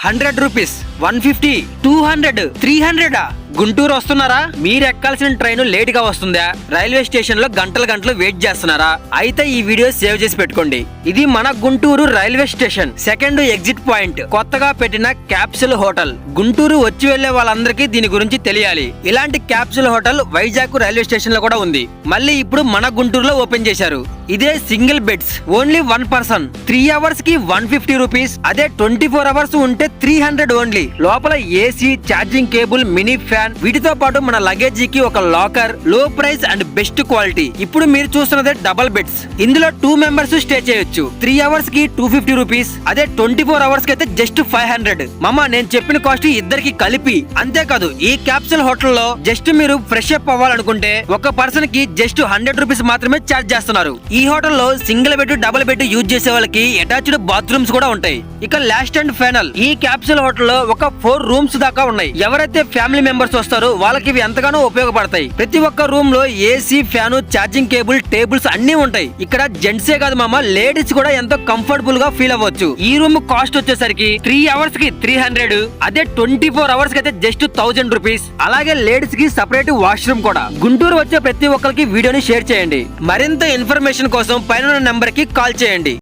100 rupees, 150, 200, 300. Guntur వస్తున్నారా? మీరు ఎక్కాల్సిన train late గా వస్తుందా? రైల్వే స్టేషన్ లో గంటలు వెయిట్ చేస్తున్నారా? అయితే ఈ వీడియో సేవ్ చేసి పెట్టుకోండి. ఇది మన Guntur railway station second exit point, కొత్తగా పెట్టిన క్యాప్సుల్ హోటల్. గుంటూరు వచ్చి వెళ్లే వాళ్ళందరికీ దీని గురించి తెలియాలి. ఇలాంటి capsule hotel Vizag railway station లో కూడా ఉంది. మళ్ళీ ఇప్పుడు మన గుంటూరులో ఓపెన్ చేశారు. ఇదే single beds, only 1 person, 3 hours కి 150 రూపీస్. అదే 24 అవర్స్ ఉంటే 300 ఓన్లీ. లోపల AC, charging cable, mini fan, వీటితో పాటు మన లగేజీ కి ఒక లాకర్, లో ప్రైస్ అండ్ బెస్ట్ క్వాలిటీ. ఇప్పుడు మీరు చూస్తున్నదే డబల్ బెడ్స్. ఇందులో 2 మెంబర్స్ స్టే చేయొచ్చు. 3 అవర్స్ కి 250 రూపీస్. అదే 24 అవర్స్ కి అయితే జస్ట్ 500. మామ, నేను చెప్పిన కాస్ట్ ఇద్దరికి కలిపి. అంతేకాదు, ఈ క్యాప్సుల్ హోటల్లో జస్ట్ మీరు ఫ్రెష్ అప్ అవ్వాలనుకుంటే ఒక పర్సన్ కి జస్ట్ 100 రూపీస్ మాత్రమే ఛార్జ్ చేస్తున్నారు. ఈ హోటల్లో single bed, double bed use చేసే వాళ్ళకి అటాచ్డ్ బాత్రూమ్స్ కూడా ఉంటాయి. ఇక లాస్ట్ అండ్ ఫైనల్, ఈ క్యాప్సుల్ హోటల్లో ఒక 4 రూమ్స్ దాకా ఉన్నాయి. ఎవరైతే ఫ్యామిలీ మెంబర్స్ వస్తారో వాళ్ళకి ఇవి ఎంతగానో ఉపయోగపడతాయి. ప్రతి ఒక్క రూమ్ లో AC, fan, charging cable, tables అన్ని ఉంటాయి. ఇక్కడ జెంట్సే కాదు మామ, లేడీస్ కూడా ఎంతో కంఫర్టబుల్ గా ఫీల్ అవ్వచ్చు. ఈ రూమ్ కాస్ట్ వచ్చేసరికి 3 అవర్స్ కి 300. అదే 24 అవర్స్ కి అయితే జస్ట్ 1000 రూపీస్. అలాగే లేడీస్ కి సెపరేట్ వాష్రూమ్ కూడా. గుంటూరు వచ్చే ప్రతి ఒక్కరికి వీడియోని షేర్ చేయండి. మరింత ఇన్ఫర్మేషన్ కోసం పైన నెంబర్ కి కాల్ చేయండి.